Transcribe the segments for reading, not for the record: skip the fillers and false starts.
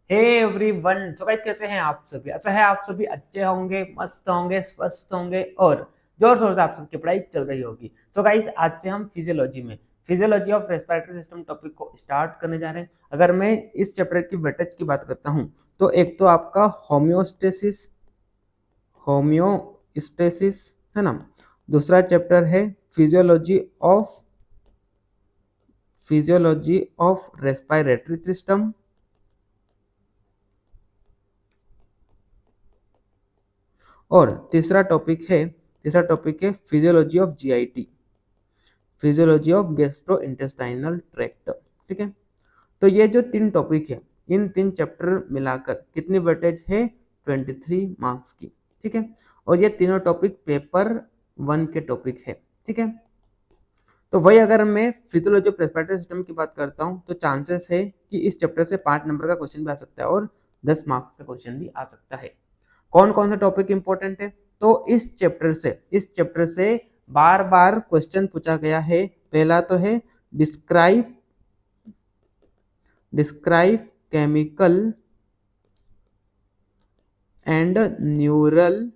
Hey everyone, so guys कैसे हैं आप सभी। ऐसा है आप सभी अच्छे होंगे, मस्त होंगे, स्वस्थ होंगे और जोर शोर से आप सबकी पढ़ाई चल रही होगी। सो गाइस आज से हम physiology of respiratory system topic को स्टार्ट करने जा रहे हैं। अगर मैं इस चैप्टर की वेटेज की बात करता हूं तो एक तो आपका होम्योस्टेसिस है ना। दूसरा चैप्टर है फिजियोलॉजी ऑफ रेस्पिरेटरी सिस्टम। और तीसरा टॉपिक है physiology of GIT, physiology of gastrointestinal tract. ठीक है, तो ये जो तीन टॉपिक है, इन तीन चैप्टर मिलाकर कितनी वेटेज है? 23 मार्क्स की। ठीक है, और ये तीनों टॉपिक पेपर 1 के टॉपिक है। ठीक है, तो वही अगर मैं फिजियोलॉजी ऑफ रेस्पिरेटरी सिस्टम की बात करता हूँ तो चांसेस है कि इस चैप्टर से 5 नंबर का क्वेश्चन भी आ सकता है और 10 मार्क्स का क्वेश्चन भी आ सकता है। कौन कौन सा टॉपिक इंपॉर्टेंट है? तो इस चैप्टर से बार बार क्वेश्चन पूछा गया है। पहला तो है describe chemical and neural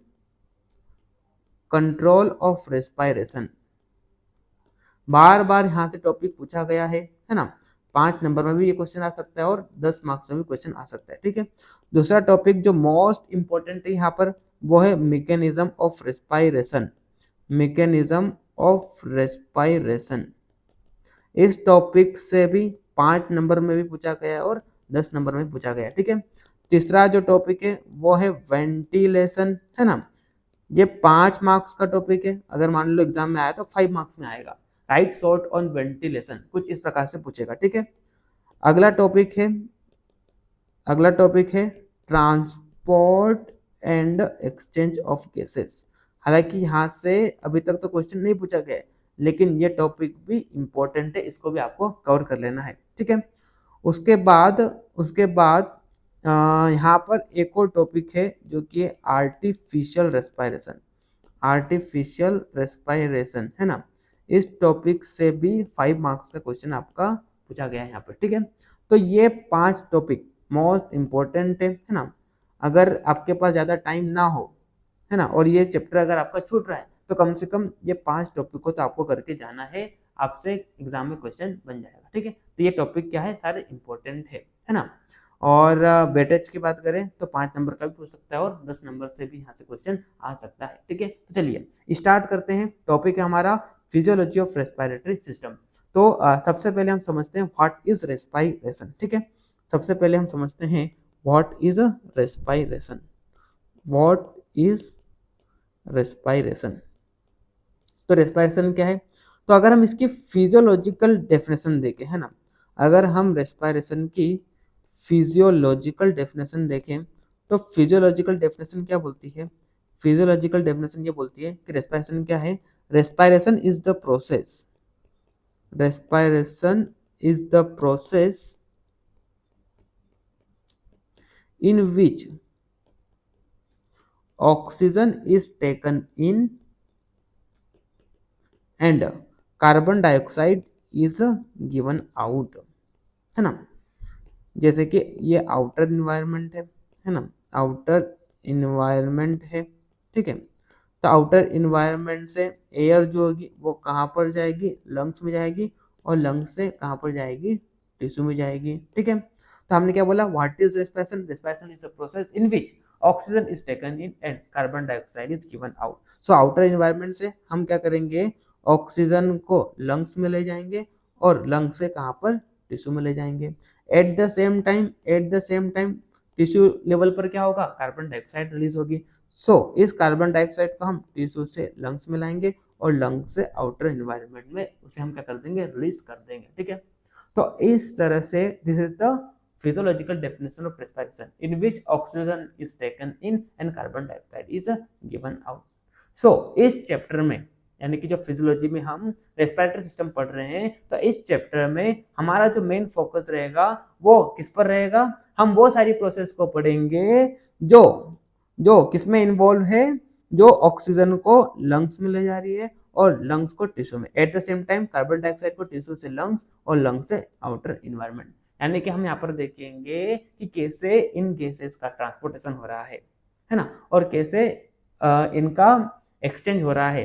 control of respiration. बार बार यहाँ से टॉपिक पूछा गया है ना। 5 नंबर में भी ये क्वेश्चन आ सकता है और 10 मार्क्स में भी क्वेश्चन आ सकता है। ठीक है, दूसरा टॉपिक जो मोस्ट इंपॉर्टेंट है यहाँ पर वो है mechanism of respiration. Mechanism of respiration इस टॉपिक से भी 5 नंबर में भी पूछा गया है और 10 नंबर में पूछा गया है। ठीक है, तीसरा जो टॉपिक है वो है वेंटिलेशन, है ना। ये 5 मार्क्स का टॉपिक है। अगर मान लो एग्जाम में आया तो 5 मार्क्स में आएगा। राइट शॉर्ट ऑन वेंटिलेशन, कुछ इस प्रकार से पूछेगा। ठीक है, अगला टॉपिक है transport and exchange of gases. हालांकि यहाँ से अभी तक तो क्वेश्चन नहीं पूछा गया है, लेकिन ये टॉपिक भी इंपॉर्टेंट है, इसको भी आपको कवर कर लेना है। ठीक है, उसके बाद यहाँ पर एक और टॉपिक है जो कि आर्टिफिशियल रेस्पिरेशन है ना। इस टॉपिक से भी 5 मार्क्स का क्वेश्चन आपका पूछा गया है यहाँ पर। ठीक है, तो ये 5 टॉपिक मोस्ट इंपॉर्टेंट है ना। अगर आपके पास ज़्यादा टाइम ना हो, है ना, और ये चैप्टर अगर आपका छूट रहा है तो कम से कम ये 5 टॉपिक को तो आपको करके जाना है, आपसे एग्जाम में क्वेश्चन बन जाएगा। ठीक है, तो ये टॉपिक क्या है, सारे इंपॉर्टेंट है ना। और वेटेज की बात करें तो 5 नंबर का भी पूछ सकता है और 10 नंबर से भी यहाँ से क्वेश्चन आ सकता है। ठीक है, तो चलिए स्टार्ट करते हैं। टॉपिक है हमारा फिजियोलॉजी ऑफ रेस्पिरेटरी सिस्टम। तो सबसे पहले हम समझते हैं व्हाट इज रेस्पिरेशन। ठीक है, सबसे पहले हम समझते हैं what is respiration. What is respiration, तो रेस्पिरेशन क्या है? तो अगर हम इसकी फिजियोलॉजिकल डेफिनेशन देखें, है ना, अगर हम रेस्पिरेशन की फिजियोलॉजिकल डेफिनेशन देखें तो फिजियोलॉजिकल डेफिनेशन क्या बोलती है? फिजियोलॉजिकल डेफिनेशन ये बोलती है कि रेस्पिरेशन क्या है? Respiration is the process in which oxygen is taken in and carbon dioxide is given out, है ना। जैसे कि ये आउटर इन्वायरमेंट है ना, आउटर इन्वायरमेंट है। ठीक है, तो आउटर इन्वायरमेंट से एयर जो होगी वो कहाँ पर जाएगी? लंग्स में जाएगी, और लंग्स से कहाँ पर जाएगी? टिश्यू में जाएगी। ठीक है, तो हमने क्या बोला? What is respiration? Respiration is a process in which oxygen is taken in and carbon dioxide is given out. So outer environment से हम क्या करेंगे? ऑक्सीजन को लंग्स में ले जाएंगे और लंग्स से कहाँ पर? टिश्यू में ले जाएंगे। At the same time tissue level पर क्या होगा? कार्बन डाइऑक्साइड रिलीज होगी। इस कार्बन डाइऑक्साइड को हम टिश्यू से लंग्स में लाएंगे और लंग्स से आउटर एनवायरनमेंट में उसे हम क्या कर देंगे? रिलीज कर देंगे। ठीक है, तो इस तरह से this is the physiological definition of respiration in which oxygen is taken in and carbon dioxide is given out. इस चैप्टर में यानी कि जो फिजियोलॉजी में हम रेस्पिरेटरी सिस्टम पढ़ रहे हैं, तो इस चैप्टर में हमारा जो मेन फोकस रहेगा वो किस पर रहेगा? हम वो सारी प्रोसेस को पढ़ेंगे जो जो किसमें इन्वॉल्व है, जो ऑक्सीजन को लंग्स में ले जा रही है और लंग्स को टिश्यू में। At the same time carbon dioxide को टिश्यू से लंग्स और लंग्स से आउटर इन्वायरमेंट, यानी कि हम यहाँ पर देखेंगे कि कैसे इन गैसेस का ट्रांसपोर्टेशन हो रहा है ना, और कैसे इनका एक्सचेंज हो रहा है,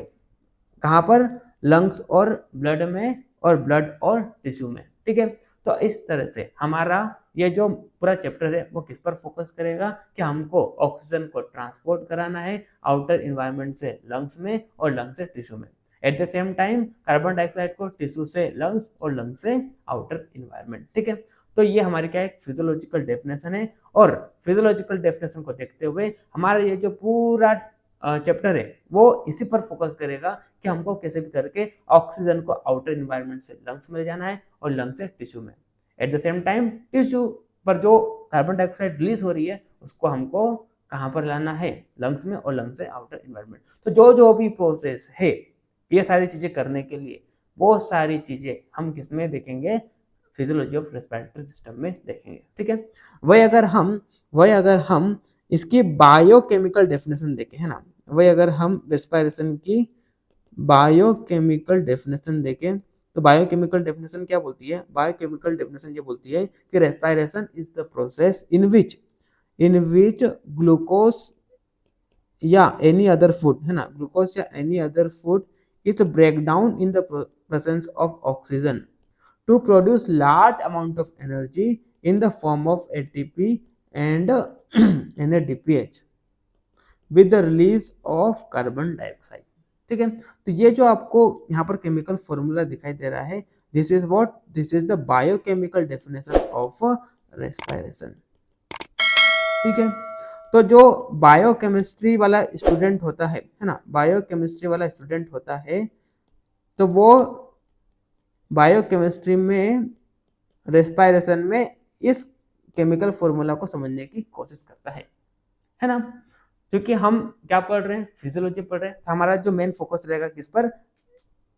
कहाँ पर, लंग्स और ब्लड में, और ब्लड और टिश्यू में, ठीक है। तो इस तरह से हमारा ये जो पूरा चैप्टर है वो किस पर फोकस करेगा कि हमको ऑक्सीजन को ट्रांसपोर्ट कराना है आउटर इन्वायरमेंट से लंग्स में और लंग्स से टिश्यू में, at the same time carbon dioxide को टिश्यू से लंग्स और लंग्स से आउटर इन्वायरमेंट, ठीक है। तो ये हमारी क्या एक फिजियोलॉजिकल डेफिनेशन है, और फिजियोलॉजिकल डेफिनेशन को देखते हुए हमारा ये जो पूरा चैप्टर है वो इसी पर फोकस करेगा कि हमको कैसे भी करके ऑक्सीजन को आउटर इन्वायरमेंट से लंग्स में ले जाना है और लंग्स से टिश्यू में, at the same time tissue पर जो कार्बन डाइऑक्साइड रिलीज हो रही है उसको हमको कहाँ पर लाना है, लंग्स में, और लंग्स से आउटर इन्वायरमेंट। तो जो जो भी प्रोसेस है ये सारी चीजें करने के लिए वो सारी चीजें हम किसमें देखेंगे, फिजियोलॉजी ऑफ रेस्पिरेटरी सिस्टम में देखेंगे, ठीक है। वही अगर हम इसकी बायोकेमिकल डेफिनेशन देखें, है ना, वही अगर हम रेस्पिरेशन की बायोकेमिकल डेफिनेशन देखें तो बायोकेमिकल डेफिनेशन क्या बोलती है, बायोकेमिकल डेफिनेशन ये बोलती है कि respiration is the process in which glucose या एनी अदर फूड, है ना, ग्लूकोज या any other food is break down in the presence of oxygen to produce large amount of energy in the form of ATP and NADPH with the release of carbon dioxide, ठीक है। तो ये जो आपको यहाँ पर chemical formula दिखाई दे रहा है, this is the biochemical definition of respiration, ठीक है। तो जो बायोकेमिस्ट्री वाला स्टूडेंट होता है ना, बायोकेमिस्ट्री वाला स्टूडेंट होता है तो वो बायोकेमिस्ट्री में रेस्पिरेशन में इस केमिकल फॉर्मूला को समझने की कोशिश करता है ना। क्योंकि हम क्या पढ़ रहे हैं, फिजियोलॉजी पढ़ रहे हैं, तो हमारा जो मेन फोकस रहेगा किस पर,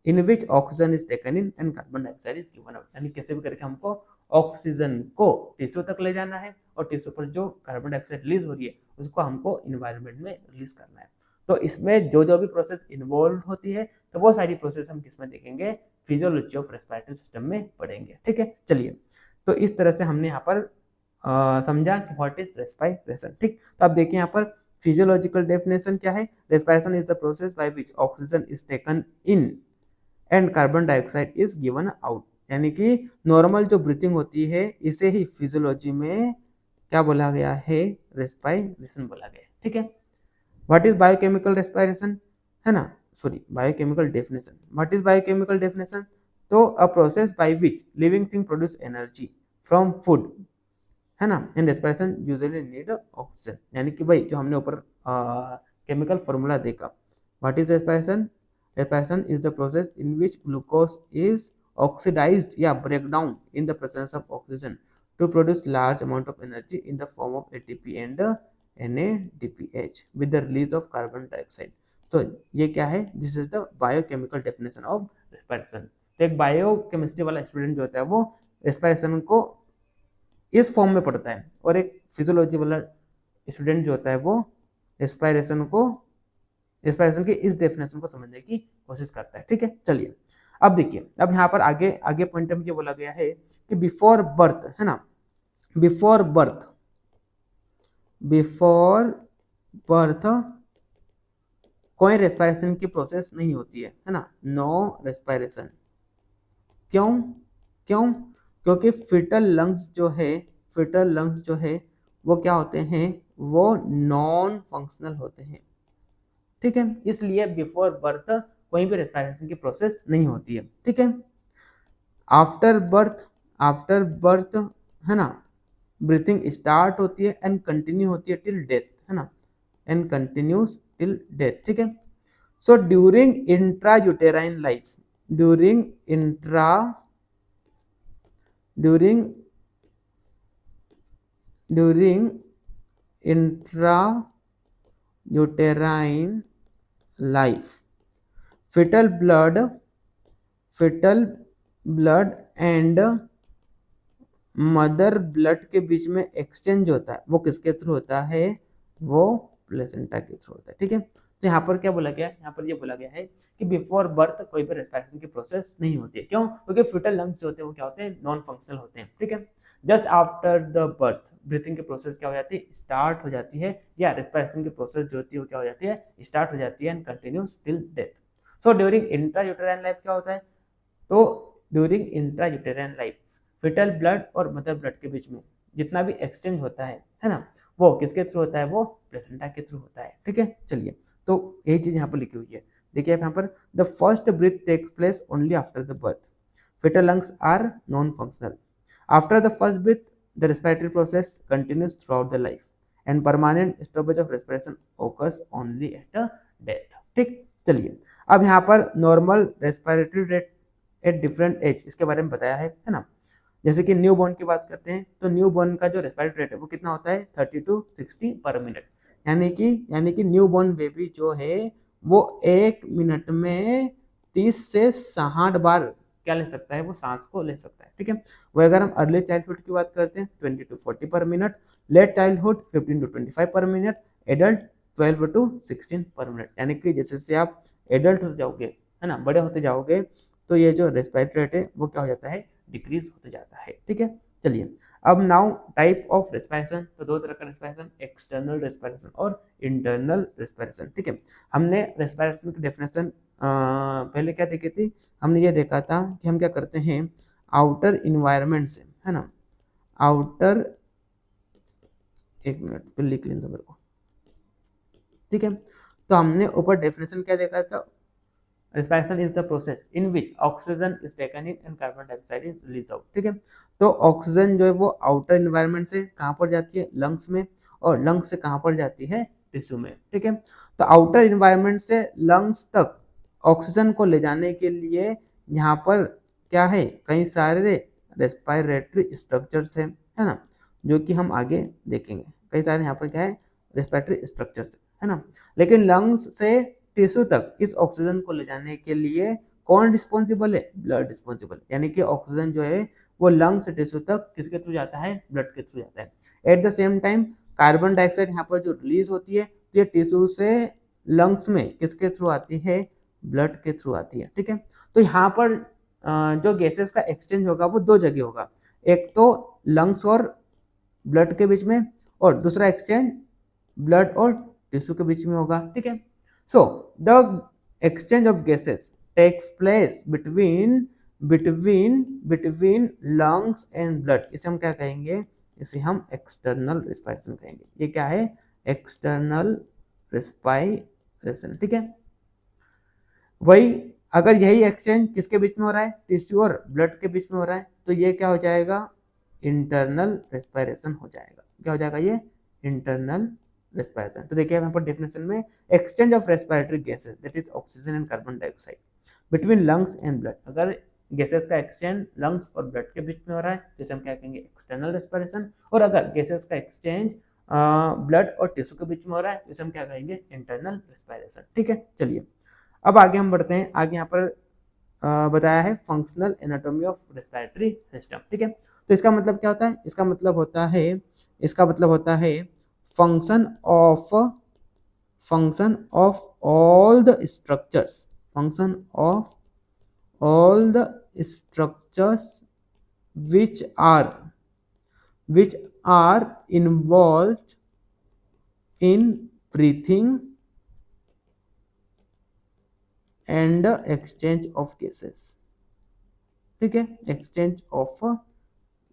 in which oxygen is taken in and carbon dioxide is given out, यानी कैसे भी करके हमको ऑक्सीजन को टिश्यू तक ले जाना है और टिश्यू पर जो कार्बन डाइऑक्साइड रिलीज हो रही है उसको हमको इन्वायरमेंट में रिलीज करना है। तो इसमें जो जो भी प्रोसेस इन्वॉल्व होती है तो वो सारी प्रोसेस हम किसमें देखेंगे, फिजियोलॉजी ऑफ रेस्पिरेटरी सिस्टम में पढ़ेंगे, ठीक है। चलिए, तो इस तरह से हमने यहाँ पर समझा कि व्हाट इज रेस्पिरेशन, ठीक। तो अब देखिए यहाँ पर फिजियोलॉजिकल डेफिनेशन क्या है, respiration is the process by which oxygen is taken in and carbon dioxide is given out, यानी कि नॉर्मल जो ब्रीथिंग होती है इसे ही फिजियोलॉजी में क्या बोला गया है, रेस्पिरेशन बोला गया है, ठीक है। व्हाट इज बायोकेमिकल रेस्पिरेशन, है ना, sorry biochemical definition, what is biochemical definition, तो a process by which living thing produce energy from food, है ना, and respiration usually need oxygen, यानी कि भाई जो हमने ऊपर केमिकल फॉर्मूला देखा, what is respiration, respiration is the process in which glucose is oxidised या break down in the presence of oxygen to produce large amount of energy in the form of ATP and NADPH with the release of carbon dioxide। तो ये क्या है, this is the biochemical definition of respiration. तो एक biochemistry वाला student जो होता है वो रेस्पिरेशन को इस फॉर्म में पढ़ता है, और एक फिजियोलॉजी वाला स्टूडेंट जो होता है वो रेस्पिरेशन की इस डेफिनेशन को समझने की कोशिश करता है, ठीक है। चलिए अब देखिए, अब यहाँ पर आगे पॉइंट में ये बोला गया है कि बिफोर बर्थ, है ना, बिफोर बर्थ कोई रेस्पिरेशन की प्रोसेस नहीं होती है ना, नो रेस्पिरेशन। क्यों? क्योंकि फिटल लंग्स जो है वो क्या होते हैं, वो नॉन फंक्शनल होते हैं, ठीक है। इसलिए बिफोर बर्थ कोई भी रेस्पिरेशन की प्रोसेस नहीं होती है, ठीक है। आफ्टर बर्थ है ना, ब्रीथिंग स्टार्ट होती है एंड कंटिन्यू होती है टिल डेथ, है ना, एंड कंटिन्यूस टिल डेथ, ठीक है। सो during intra uterine life, during intra uterine life, fetal blood and mother blood के बीच में एक्सचेंज होता है, वो किसके थ्रू होता है, वो प्लेसेंटा के थ्रू होता है, ठीक है। तो यहाँ पर क्या बोला गया है, यहाँ पर ये बोला गया है कि बिफोर बर्थ कोई भी रेस्पिरेशन की प्रोसेस नहीं होती है। क्यों? क्योंकि फिटल लंग्स जो होते हैं वो क्या होते हैं, नॉन फंक्शनल होते हैं, ठीक है। Just after the birth breathing की प्रोसेस क्या हो जाती है, स्टार्ट हो जाती है, या रेस्पिरेशन की प्रोसेस जो होती है वो क्या हो जाती है, स्टार्ट हो जाती है and continues till death. So during intra uterine life क्या होता है, तो during intra uterine life fetal blood और मदर ब्लड के बीच में जितना भी एक्सचेंज होता है ना, वो किसके थ्रू होता है, वो प्लेसेंटा के थ्रू होता है। ठीक है, चलिए, तो यही चीज यहाँ पर लिखी हुई है। देखिए यहाँ पर the first breath takes place only after the birth, fetal lungs are non-functional. After the first breath, the respiratory process continues throughout the life, and permanent stoppage of respiration occurs only at death. ठीक, चलिए, अब यहाँ पर normal respiratory rate at different age इसके बारे में बताया है ना। जैसे कि न्यू बॉर्न की बात करते हैं तो न्यू बॉर्न का जो रेस्पिरेटरी रेट है वो कितना होता है, 30 to 60 पर मिनट। यानी कि न्यू बॉर्न बेबी जो है वो 1 मिनट में 30 से 60 बार क्या ले सकता है, वो सांस को ले सकता है। ठीक है, वही अगर हम अर्ली चाइल्डहुड की बात करते हैं 20 to 40 पर मिनट, लेट चाइल्डहुड 15 to 25 पर मिनट, एडल्ट 12 to 16 पर मिनट। यानी कि जैसे जैसे आप एडल्ट हो जाओगे, है ना, बड़े होते जाओगे, तो ये जो रेस्पिरेटरी रेट है वो क्या हो जाता है, डिक्रीज होते जाता है। ठीक है, चलिए, अब नाउ टाइप ऑफ रेस्पिरेशन, तो दो तरह का रेस्पिरेशन, एक्सटर्नल रेस्पिरेशन और इंटरनल रेस्पिरेशन। ठीक है, हमने रेस्पिरेशन की डेफिनेशन पहले क्या देखी थी, हमने ये देखा था कि हम क्या करते हैं, आउटर इन्वायरमेंट से, है ना, आउटर, एक मिनट पे लिख लें मेरे को। ठीक है, तो हमने ऊपर डेफिनेशन क्या देखा था, respiration is the process in which oxygen is taken in and carbon dioxide is released out। ठीक है, तो ऑक्सीजन जो है वो आउटर इन्वायरमेंट से कहाँ पर जाती है, लंग्स में, और लंग्स से कहाँ पर जाती है, टिश्यू में। ठीक है, तो आउटर इन्वायरमेंट से लंग्स तक ऑक्सीजन को ले जाने के लिए यहाँ पर क्या है, कई सारे रेस्पिरेटरी स्ट्रक्चर्स है ना, जो कि हम आगे देखेंगे। कई सारे यहाँ पर क्या है, रेस्पिरेटरी स्ट्रक्चर्स है ना। लेकिन लंग्स से टिश्यू तक इस ऑक्सीजन को ले जाने के लिए कौन रिस्पॉन्सिबल है, ब्लड रिस्पॉन्सिबल। यानी कि ऑक्सीजन जो है वो लंग्स से टिश्यू तक किसके थ्रू जाता है, ब्लड के थ्रू जाता है। At the same time carbon dioxide यहाँ पर जो रिलीज होती है, तो ये टिश्यू से लंग्स में किसके थ्रू आती है, ब्लड के थ्रू आती है। ठीक है, तो यहाँ पर जो गैसेस का एक्सचेंज होगा वो दो जगह होगा, एक तो लंग्स और ब्लड के बीच में, और दूसरा एक्सचेंज ब्लड और टिश्यू के बीच में होगा। ठीक है, so the exchange of gases takes place between lungs and blood। इसे हम क्या कहेंगे, इसे हम एक्सटर्नल रेस्पिरेशन कहेंगे। ये क्या है, एक्सटर्नल रेस्पिरेशन। ठीक है, वही अगर यही एक्सचेंज किसके बीच में हो रहा है, टिश्यू और ब्लड के बीच में हो रहा है, तो ये क्या हो जाएगा, इंटरनल रेस्पिरेशन हो जाएगा। क्या हो जाएगा, ये इंटरनल रेस्पिरेशन। तो देखिए यहाँ पर डेफिनेशन में, exchange of respiratory gases that is oxygen and carbon dioxide between lungs and blood. अगर गैसेस का एक्सचेंज लंग्स और ब्लड के बीच में हो रहा है तो इसे हम क्या कहेंगे, एक्सटर्नल रेस्पिरेशन। और अगर गैसेस का एक्सचेंज ब्लड और टिश्यू के बीच में हो रहा है तो इसे हम क्या कहेंगे, इंटरनल रेस्पिरेशन। ठीक है, चलिए, अब आगे हम बढ़ते हैं। आगे यहाँ पर बताया है functional anatomy of respiratory system. ठीक है, तो इसका मतलब क्या होता है, इसका मतलब होता है function of all the structures which are involved in breathing and exchange of gases। ठीक है, एक्सचेंज ऑफ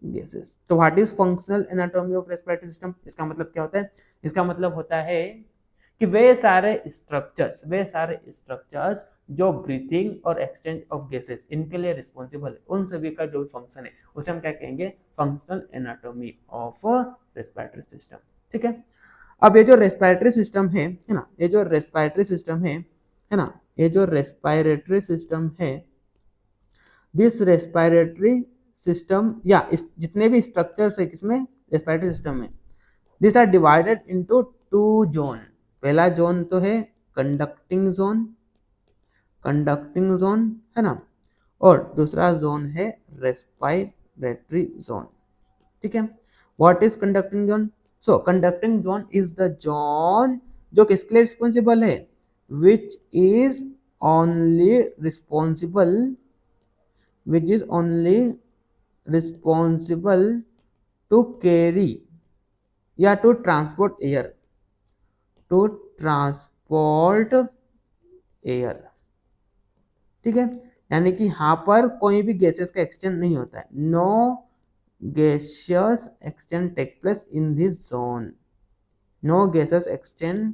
गैसेस। तो what is functional anatomy of respiratory system, इसका मतलब क्या होता है, इसका मतलब होता है कि वे सारे स्ट्रक्चर्स जो ब्रीथिंग और एक्सचेंज ऑफ गैसेस इनके लिए रिस्पॉन्सिबल है, उन सभी का जो फंक्शन है उसे हम क्या कहेंगे, functional anatomy of respiratory system. ठीक है, अब ये जो रेस्पिरेटरी सिस्टम है ना, ये जो रेस्पिरेटरी सिस्टम है, दिस रेस्पिरेटरी सिस्टम या जितने भी स्ट्रक्चर्स है किसमें, रेस्पिरेटरी सिस्टम में, this are divided into 2 zone. पहला जोन तो है कंडक्टिंग जोन है ना, और दूसरा जोन है रेस्पिरेटरी जोन। ठीक है, what is conducting zone, so conducting zone is the zone जो किसके लिए रिस्पॉन्सिबल है, which is only responsible to carry या to transport air, to transport air, ठीक है। यानी कि यहाँ पर कोई भी गैसेस का एक्सचेंज नहीं होता है, no gaseous exchange take place in this zone, no gases exchange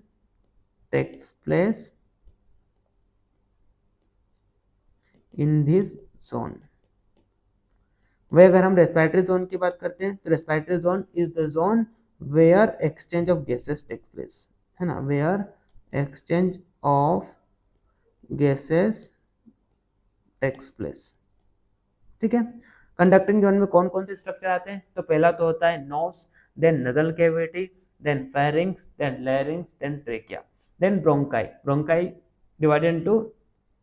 takes place in this zone. वही अगर हम रेस्पिरेटरी जोन की बात करते हैं तो respiratory zone is the zone where exchange of gases take place, है ना, where exchange of gases takes place, ठीक है। कंडक्टिंग जोन में कौन कौन से स्ट्रक्चर आते हैं, तो पहला तो होता है nose, then nasal cavity, then pharynx, then larynx, then trachea, then bronchi. Bronchi divided into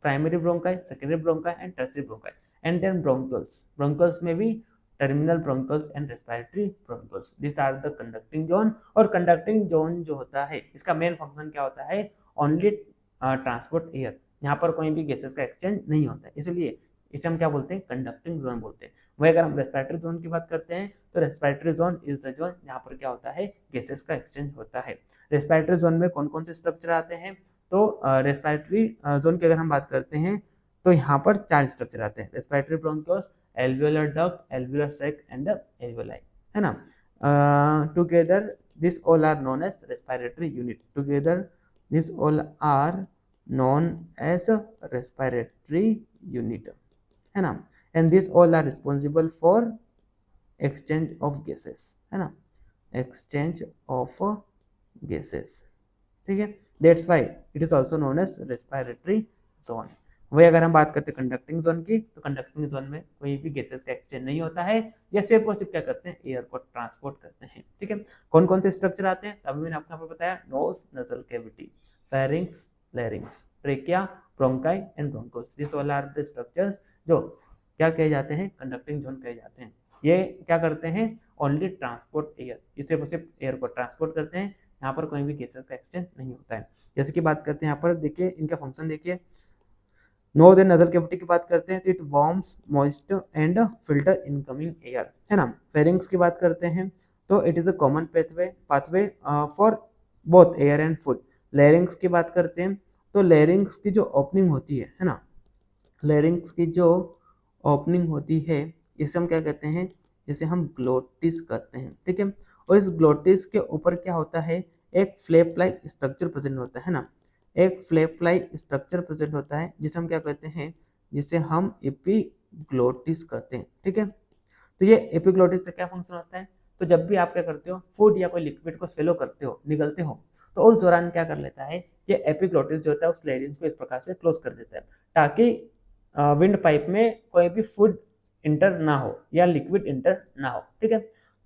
primary bronchi, secondary bronchi and tertiary bronchi, and then bronchioles. Bronchioles में भी terminal bronchioles and respiratory bronchioles, this are the conducting zone. और conducting zone जो होता है इसका main function क्या होता है, ओनली ट्रांसपोर्ट एयर, यहाँ पर कोई भी गैसेस का एक्सचेंज नहीं होता है, इसलिए इसे हम क्या बोलते हैं, कंडक्टिंग जोन बोलते हैं। वही अगर हम रेस्पिरेटरी जोन की बात करते हैं तो respiratory zone is the zone जहाँ पर क्या होता है, गैसेस का एक्सचेंज होता है। रेस्पिरेटरी जोन में कौन कौन से स्ट्रक्चर आते हैं, तो रेस्पिरेटरी जोन की अगर हम बात करते हैं तो यहाँ पर 4 स्ट्रक्चर आते हैं, respiratory bronchioles, alveolar duct, alveolar sac and alveoli, है ना। Together this all are known as respiratory unit, together this all are known as respiratory unit, है ना। And this all are responsible for exchange of gases, है ना, exchange of gases, ठीक है। That's why it is also known as respiratory zone. वही अगर हम बात करते हैं कंडक्टिंग जोन की, तो कंडक्टिंग जोन में कोई भी गैसेस का एक्सचेंज नहीं होता है, या सिर्फ और सिर्फ क्या करते हैं, एयर को ट्रांसपोर्ट करते हैं, ठीक है। कौन कौन से स्ट्रक्चर आते हैं, अभी मैंने आपको बताया, nose, nasal cavity, pharynx, larynx, trachea, bronchi and bronchioles, this all are the structures जो क्या कहे जाते हैं, कंडक्टिंग जोन कहे जाते हैं। ये क्या करते हैं, ओनली ट्रांसपोर्ट एयर, इसे सिर्फ एयर को ट्रांसपोर्ट करते हैं, यहाँ पर कोई भी गैसेस का एक्सचेंज नहीं होता है। जैसे कि बात करते हैं यहाँ पर देखिए इनका फंक्शन देखिए, नोज एंड नजल कैविटी की बात करते हैं तो it warms moist and filter incoming air, है ना। फेरिंग्स की बात करते हैं तो it is a common pathway for both air and food. लैरिंग्स की बात करते हैं तो लैरिंग्स की जो ओपनिंग होती है ना, लैरिंग्स की जो ओपनिंग होती है इसे हम क्या कहते हैं, इसे हम ग्लोटिस कहते हैं, ठीक है। और इस ग्लोटिस के ऊपर क्या होता है, एक फ्लैप लाइक स्ट्रक्चर प्रेजेंट होता है ना, एक फ्लैप लाइक स्ट्रक्चर प्रेजेंट होता है जिसे हम क्या कहते हैं, जिसे हम एपिग्लोटिस कहते हैं, ठीक है। तो ये एपिग्लोटिस का क्या फंक्शन होता है, तो जब भी आप क्या करते हो, फूड या कोई लिक्विड को स्वेलो करते हो, निगलते हो, तो उस दौरान क्या कर लेता है, ये एपिग्लोटिस जो होता है उस लैरिंग्स को इस प्रकार से क्लोज कर देता है, ताकि विंड पाइप में कोई भी फूड इंटर ना हो या लिक्विड इंटर ना हो, ठीक है।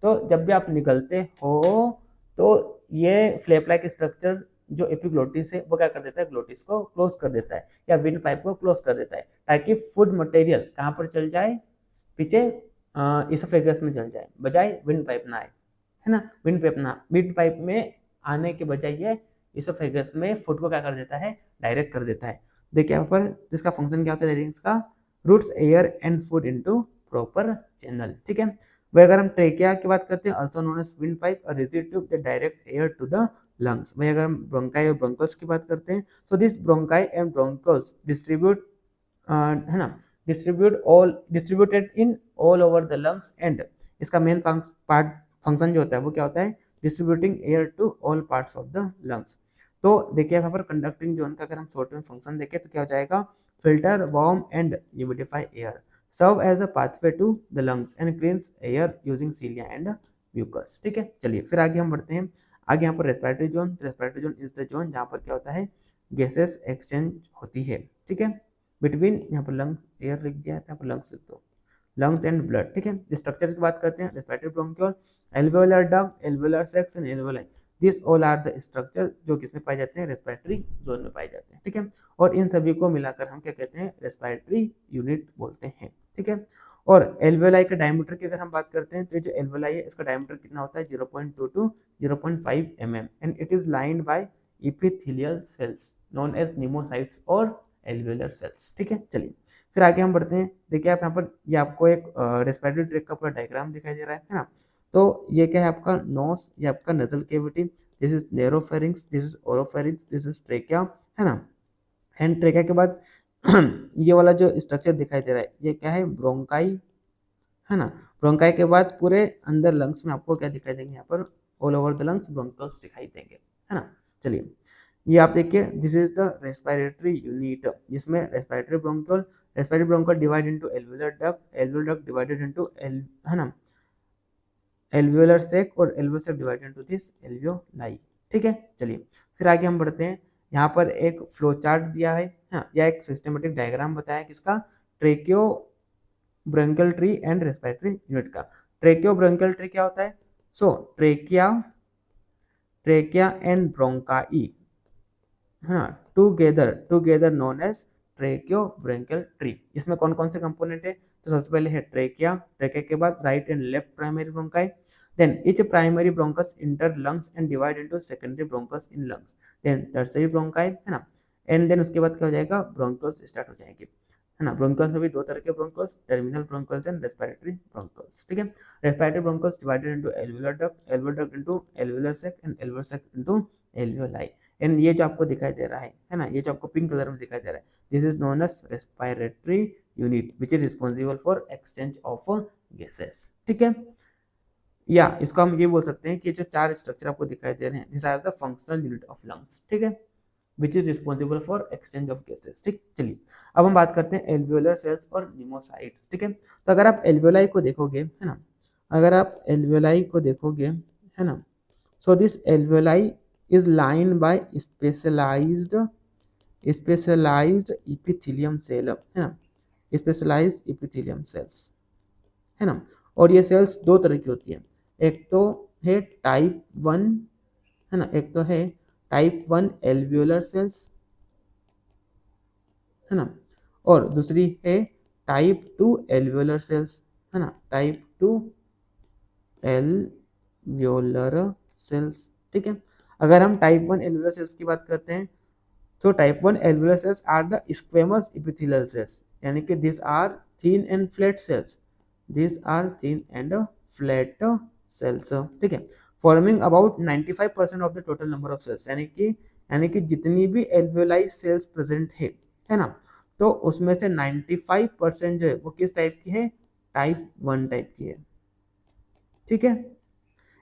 तो जब भी आप निकलते हो तो ये फ्लैप लाइक स्ट्रक्चर जो एपिग्लोटिस है वो क्या कर देता है, ग्लोटिस को क्लोज कर देता है या विंड पाइप को क्लोज कर देता है, ताकि फूड मटेरियल कहाँ पर चल जाए, पीछे इसोफेगस में चल जाए, बजाय विंड पाइप ना आए, है ना। विंड पाइप में आने के बजाय ये इसोफेगस में फूड को क्या कर देता है, डायरेक्ट कर देता है। देखिए यहाँ पर इसका फंक्शन क्या होता है लैरिंग्स का, routes air and food into proper channel, ठीक है। वही अगर हम ट्रेकिया की बात करते हैं, also known as wind pipe और rigid tube that direct air to the lungs. वही अगर हम ब्रोंकाई और ब्रोंकल्स की बात करते हैं, so this bronchi and bronchioles distribute, है ना, distributed in all over the lungs, and इसका मेन फंक्शन जो होता है वो क्या होता है, distributing air to all parts of the lungs. तो देखिए यहाँ पर कंडक्टिंग जोन का अगर हम शॉर्ट में फंक्शन देखें तो क्या हो जाएगा, filter warm and humidify air, serve as a pathway to the lungs and cleans air using cilia and mucus, ठीक है। चलिए फिर आगे हम बढ़ते हैं, आगे यहाँ पर respiratory zone, respiratory zone is the zone जहाँ पर क्या होता है, गैसेस एक्सचेंज होती है, ठीक है, बिटवीन, यहाँ पर लंग्स एयर लिख दिया है, यहाँ पर लंग्स लिख दो, लंग्स एंड ब्लड, ठीक है। स्ट्रक्चर की बात करते हैं, respiratory bronchiole, alveolar duct, alveolar sacs and alveoli, this all are the structure जो किसमें पाए जाते हैं, रेस्पिरेटरी जोन में पाए जाते हैं, ठीक है। और इन सभी को मिलाकर हम क्या कहते हैं, रेस्पिरेटरी यूनिट बोलते हैं, ठीक है। और एल्वेओलाई के डायमीटर की अगर हम बात करते हैं तो ये जो एल्वेओलाई है इसका डायमीटर कितना होता है, 0.2 to 0.5 mm and it is lined by epithelial cells known as pneumocytes और एल्वेओलर सेल्स, ठीक है। चलिए फिर आगे हम बढ़ते हैं, देखिए आप यहाँ पर ये आपको एक रेस्पिरेटरी ट्रैक का पूरा डायग्राम दिखाई दे रहा है ना। तो ये क्या है आपका नोस, ये आपका nasal cavity, this is nasopharynx, this is oropharynx, this is trachea, है ना। एंड ट्रेकिया के बाद ये वाला जो स्ट्रक्चर दिखाई दे रहा है ये क्या है, ब्रोंकाई, है ना। ब्रोंकाई के बाद पूरे अंदर लंग्स में आपको क्या दिखाई देंगे, यहाँ पर all over the lungs bronchioles दिखाई देंगे, है ना। चलिए ये आप देखिए, this is the respiratory unit, जिसमें respiratory bronchiole divide into alveolar duct divided into है ना, एल्वियोलर सेक, और alveolar sac divided into this alveoli. ठीक है, चलिए फिर आगे हम बढ़ते हैं। यहाँ पर एक फ्लो चार्ट दिया है, हाँ, या एक सिस्टमेटिक डायग्राम बताया है किसका, tracheobronchial tree and respiratory unit का। ट्रेकियो ब्रोंकियल ट्री क्या होता है, सो ट्रेकिया एंड ब्रोंकाई, हाँ, together known as tracheobronchial tree. इसमें कौन कौन से कंपोनेंट है, तो सबसे पहले है ट्रेकिया के बाद right and left primary bronchi, then each primary bronchus enter lungs and divide into secondary bronchus in lungs, then tertiary bronchi, है ना। एंड देन उसके बाद क्या हो जाएगा, ब्रोंकल्स स्टार्ट हो जाएंगे, है ना। ब्रोंकल्स में भी दो तरह के bronchioles, terminal bronchioles and respiratory bronchioles. ठीक है, respiratory bronchioles divided into alveolar duct into alveolar sac and alveolar sac into alveoli. And ये जो आपको दिखाई दे रहा है ना, ये जो आपको पिंक कलर में दिखाई दे रहा है, this is known as respiratory unit which is responsible for exchange of gases. ठीक है, या इसको हम ये बोल सकते हैं कि जो चार स्ट्रक्चर आपको दिखाई दे रहे हैं, this are the functional unit of lungs. ठीक है, which is responsible for exchange of gases. ठीक, चलिए अब हम बात करते हैं एल्वियोलर सेल्स और निमोसाइट। ठीक है, तो अगर आप एल्वियोलाई को देखोगे, है ना, अगर आप एल्वियोलाई को देखोगे, है ना, so this alveoli is line by specialised epithelium cell, है ना, स्पेशलाइज्ड इपिथेलियम सेल्स, है ना। और ये सेल्स दो तरह की होती है, एक तो है टाइप 1, है ना, एक तो है टाइप 1 एल्वियोलर सेल्स, है ना, और दूसरी है टाइप 2 एल्वियोलर सेल्स, है ना, टाइप 2 एल्वियोलर सेल्स। ठीक है, अगर हम टाइप 1 एल्वियोलर सेल्स की बात करते हैं, so type 1 alveolar cells are the squamous epithelial cells, यानी कि these are thin and flat cells, these are thin and flat cells। ठीक है, forming about 95% of the total number of cells, यानी कि जितनी भी alveoli cells present है ना, तो उसमें से 95% जो है वो किस टाइप की है, टाइप 1 टाइप की है। ठीक है,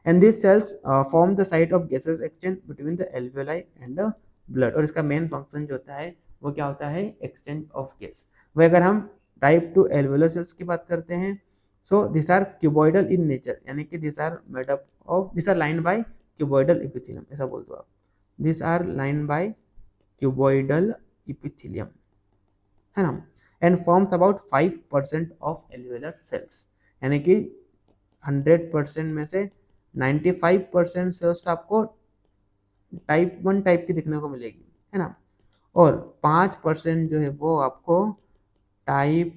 and this cells form the site of gases exchange between the alveoli and blood, और इसका मेन फंक्शन जो होता है वो क्या होता है, एक्सचेंज ऑफ गैस। वह अगर हम टाइप 2 एल्वियोलर सेल्स की बात करते हैं, so this are cuboidal in nature, यानी कि this are lined by cuboidal epithelium, ऐसा बोल दो आप, this are lined by cuboidal epithelium, है ना, and forms about 5% of alveolar cells, यानी कि 100% में से 95% सेल्स आपको टाइप 1 टाइप की दिखने को मिलेगी, है ना, और 5% जो है वो आपको टाइप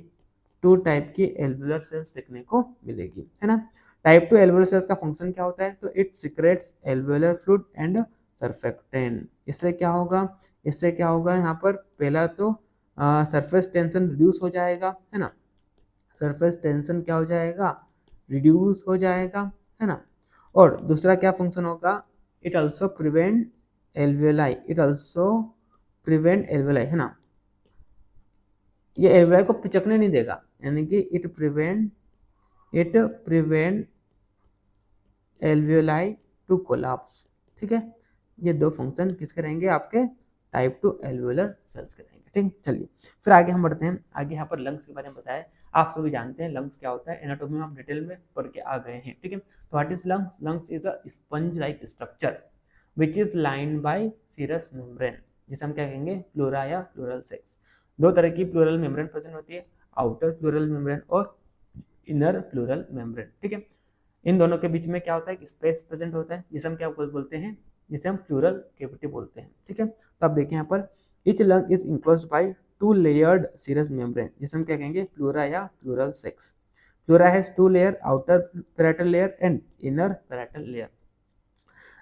2 टाइप की एल्वियोलर सेल्स देखने को मिलेगी, है ना। टाइप 2 एल्वियोलर सेल्स का फंक्शन क्या होता है, तो it secretes alveolar fluid and surfactant. इससे क्या होगा यहाँ पर, पहला तो सरफेस टेंशन रिड्यूस हो जाएगा, है ना, सरफेस टेंशन क्या हो जाएगा, रिड्यूस हो जाएगा, है ना। और दूसरा क्या फंक्शन होगा, इट ऑल्सो प्रिवेंट एल्वियोलाई, है ना, ये एल्वियोलाई को पिचकने नहीं देगा, यानी कि it prevent alveoli to collapse. ठीक है, ये दो फंक्शन किसके रहेंगे, आपके टाइप 2 एल्वियोलर सेल्स के रहेंगे। ठीक, चलिए फिर आगे हम बढ़ते हैं। आगे यहाँ पर लंग्स के बारे में बताया, आप सभी जानते हैं लंग्स क्या होता है, एनाटॉमी में हम डिटेल में पढ़ के आ गए हैं। ठीक है, तो what is lungs, lungs is a sponge like structure which is lined by serous membrane, जिसे हम क्या कहेंगे, प्लूरा या प्लूरल सेक्स। दो तरह की प्लूरल मेम्ब्रेन प्रेजेंट होती है, आउटर प्लूरल मेम्ब्रेन और इनर प्लूरल मेम्ब्रेन। ठीक है, इन दोनों के बीच में क्या होता है, स्पेस प्रेजेंट होता है, जिसे हम क्या बोलते हैं, जिसे हम प्लूरल कैविटी बोलते हैं। ठीक है, तो आप देखिए यहाँ पर each lung is enclosed by 2 layered serous membrane, जिसे हम क्या कहेंगे, प्लूरा या pleural sacs. Pleura has 2 layer, outer parietal layer and inner parietal layer.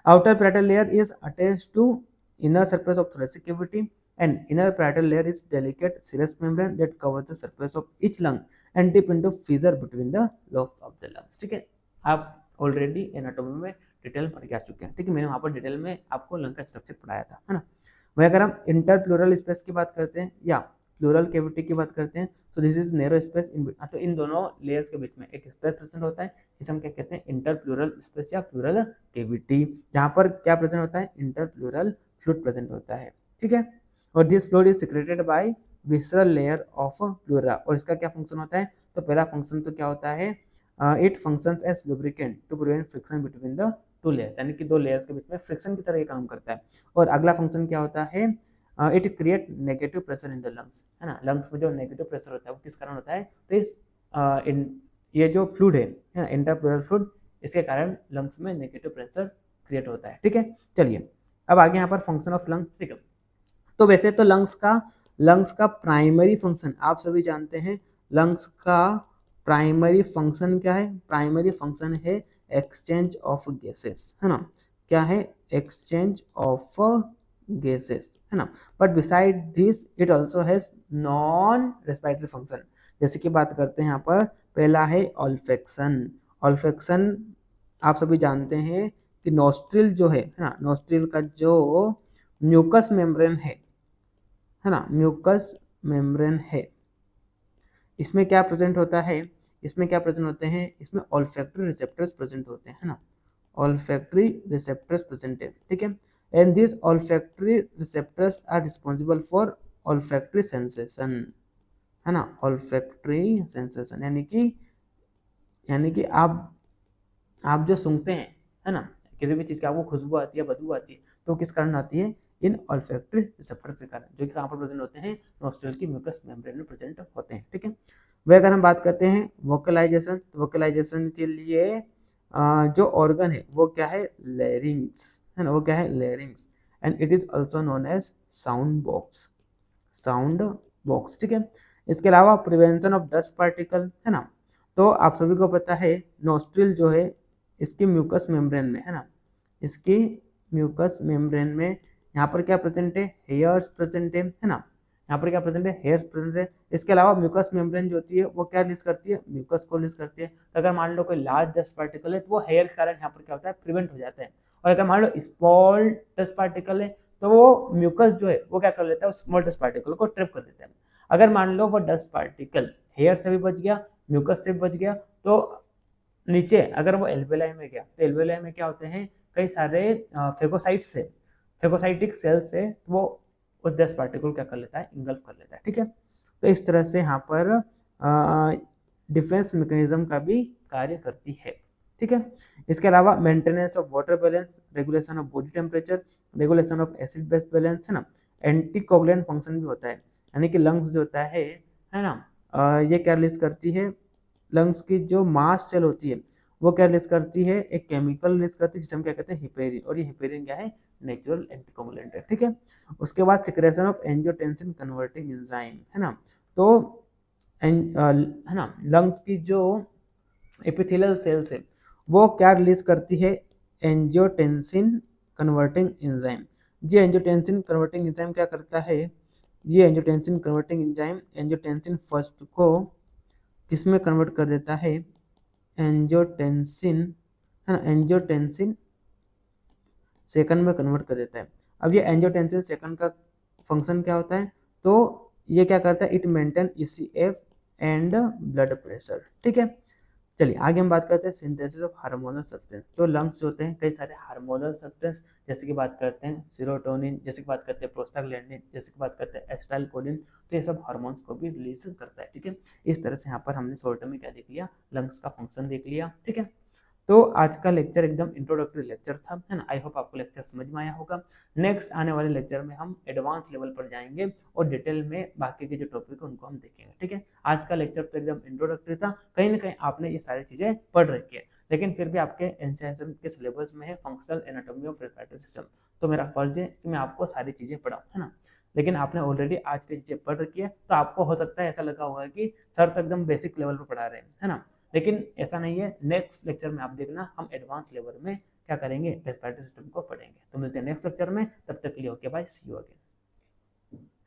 Outer parietal layer is attached to inner surface of thoracic cavity, and inner parietal layer is delicate serous membrane that covers the surface of each lung and dip into fissure between the lobes of the lungs। ठीक है, आप already anatomy में detail पढ़ के आ चुके हैं, ठीक है। मैंने वहाँ पर डिटेल में आपको लंग का स्ट्रक्चर पढ़ाया था, है ना। वही अगर हम इंटरप्लूरल स्पेस की बात करते हैं या प्लूरल कैविटी की बात करते हैं, तो this is narrow space in, तो इन दोनों लेयर्स के बीच में एक स्पेस प्रेजेंट होता है जिसे हम क्या कहते हैं, इंटरप्लूरल स्पेस या प्लूरल कैविटी, जहाँ पर क्या प्रेजेंट होता है, इंटरप्लूरल फ्लूइड प्रेजेंट होता है, ठीक है। और this fluid is secreted by visceral layer of pleura, और इसका क्या फंक्शन होता है, तो पहला फंक्शन तो क्या होता है, it functions as lubricant to prevent friction between the two layer, यानी कि दो लेयर्स के बीच में फ्रिक्शन की तरह ये काम करता है। और अगला फंक्शन क्या होता है, it create negative pressure in the lungs, है ना। लंग्स में जो नेगेटिव प्रेशर होता है वो किस कारण होता है, तो इस ये जो फ्लूइड है ना, इंटरप्लूरल फ्लूइड, इसके कारण लंग्स में नेगेटिव प्रेशर क्रिएट होता है, ठीक है। चलिए अब आगे यहाँ पर फंक्शन ऑफ लंग, ठीक है। तो वैसे तो लंग्स का प्राइमरी फंक्शन आप सभी जानते हैं, लंग्स का प्राइमरी फंक्शन क्या है, प्राइमरी फंक्शन है एक्सचेंज ऑफ गैसेस, है ना, क्या है, एक्सचेंज ऑफ गैसेस, है ना। But beside this it also has non respiratory function, जैसे कि बात करते हैं यहाँ पर, पहला है ऑल्फेक्शन। ऑल्फेक्शन आप सभी जानते हैं कि नोस्ट्रिल जो है ना, नोस्ट्रिल का जो म्यूकस मेम्ब्रेन है ना, म्यूकस मेम्ब्रेन है, इसमें क्या प्रेजेंट होता है, इसमें क्या प्रेजेंट होते हैं, इसमें ऑल्फैक्टरी रिसेप्टर्स प्रेजेंट होते हैं, है ना, ऑल्फैक्टरी रिसेप्टर्स प्रेजेंट है, ठीक है। And this olfactory receptors are responsible for olfactory sensation, है ना, ऑल्फैक्टरी सेंसेशन, यानी कि आप जो सूंघते हैं, है ना, किसी भी चीज़ की आपको खुशबू आती है, बदबू आती है, तो किस कारण आती है, इन ऑल्फैक्टरी रिसेप्टर्स के कारण, जो कि कहाँ पर प्रेजेंट होते हैं, नोस्ट्रिल की म्यूकस मेम्ब्रेन में प्रेजेंट होते हैं, ठीक है। वह अगर हम बात करते हैं वोकलाइजेशन, तो वोकलाइजेशन के लिए जो ऑर्गन है वो क्या है, लैरिंग्स, है ना, वो क्या है, larynx, and it is also known as sound box, sound box, ठीक है। इसके अलावा प्रिवेंशन ऑफ डस्ट पार्टिकल, है ना, तो आप सभी को पता है नोस्ट्रिल जो है इसकी म्यूकस मेम्ब्रेन में, है ना, इसकी म्यूकस मेम्ब्रेन में यहाँ पर क्या प्रेजेंट है, हेयर्स प्रेजेंट है ना, यहाँ पर क्या प्रेजेंट है, हेयर्स प्रेजेंट है। इसके अलावा म्यूकस मेम्ब्रेन जो होती है वो क्या रिलीज करती है, म्यूकस को रिलीज करती है। तो अगर मान लो कोई लार्ज डस्ट पार्टिकल है तो वो हेयर के कारण यहाँ पर क्या होता है, प्रिवेंट हो जाता है। और अगर मान लो स्मॉल डस्ट पार्टिकल है तो वो म्यूकस जो है वो क्या कर लेता है, उस स्मॉल डस्ट पार्टिकल को ट्रैप कर देता है। अगर मान लो वो डस्ट पार्टिकल हेयर से भी बच गया, म्यूकस से भी बच गया, तो नीचे अगर वो एल्वेलाई में गया, तो एल्वेलाई में क्या होते हैं, कई सारे फेगोसाइट्स है, फेगोसाइटिक सेल्स है, तो वो उस डस्ट पार्टिकल क्या कर लेता है, इंगल्फ कर लेता है, ठीक है। तो इस तरह से यहाँ पर डिफेंस मैकेनिज्म का भी कार्य करती है, ठीक है। इसके अलावा maintenance of water balance, regulation of body temperature, regulation of acid base balance, है ना, एंटी कोगुलेंट फंक्शन भी होता है, यानी कि लंग्स जो होता है ना, ये क्या रिलीज करती है, लंग्स की जो मास सेल होती है वो क्या रिलीज करती है, एक केमिकल रिलीज करती है जिसे हम क्या कहते हैं, हिपेरिन, और ये हिपेरिन क्या है, नेचुरल एंटीकोगुलेंट है, ठीक है। उसके बाद secretion of angiotensin converting enzyme, है ना, तो है ना, लंग्स की जो एपिथेलियल सेल्स है वो क्या रिलीज करती है, एंजियोटेंसिन कन्वर्टिंग एंजाइम। ये एंजियोटेंसिन कन्वर्टिंग एंजाइम क्या करता है, ये angiotensin converting enzyme angiotensin first को किसमें कन्वर्ट कर देता है, एंजियोटेंसिन, है ना, एंजियोटेंसिन सेकंड में कन्वर्ट कर देता है। अब ये एंजियोटेंसिन सेकंड का फंक्शन क्या होता है, तो ये क्या करता है, it maintain ECF and blood pressure, ठीक है। चलिए आगे हम बात करते हैं सिंथेसिस ऑफ हार्मोनल सब्सटेंस। तो लंग्स जो होते हैं कई सारे हार्मोनल सब्सटेंस, जैसे कि बात करते हैं सीरोटोनिन, जैसे कि बात करते हैं प्रोस्टाग्लैंडिन, जैसे कि बात करते हैं एसिटाइलकोलिन, तो ये सब हार्मोन्स को भी रिलीज करता है, ठीक है। इस तरह से यहाँ पर हमने शॉर्ट में क्या देख लिया, लंग्स का फंक्शन देख लिया, ठीक है। तो आज का लेक्चर एकदम इंट्रोडक्टरी लेक्चर था, है ना। आई होप आपको लेक्चर समझ में आया होगा। नेक्स्ट आने वाले लेक्चर में हम एडवांस लेवल पर जाएंगे और डिटेल में बाकी के जो टॉपिक है उनको हम देखेंगे, ठीक है। आज का लेक्चर तो एकदम इंट्रोडक्टरी था, कहीं ना कहीं आपने ये सारी चीजें पढ़ रखी है, लेकिन फिर भी आपके एनसीईआरटी के सिलेबस में है functional anatomy of respiratory system, तो मेरा फर्ज है कि मैं आपको सारी चीजें पढ़ाऊँ, है ना। लेकिन आपने ऑलरेडी आज की चीजें पढ़ रखी है, तो आपको हो सकता है ऐसा लगा होगा कि सर तो एकदम बेसिक लेवल पर पढ़ा रहे हैं, है ना, लेकिन ऐसा नहीं है। नेक्स्ट लेक्चर में आप देखना हम एडवांस लेवल में क्या करेंगे, रेस्पिरेटरी सिस्टम को पढ़ेंगे। तो मिलते हैं नेक्स्ट लेक्चर में, तब तक के लिए okay bye, see you again.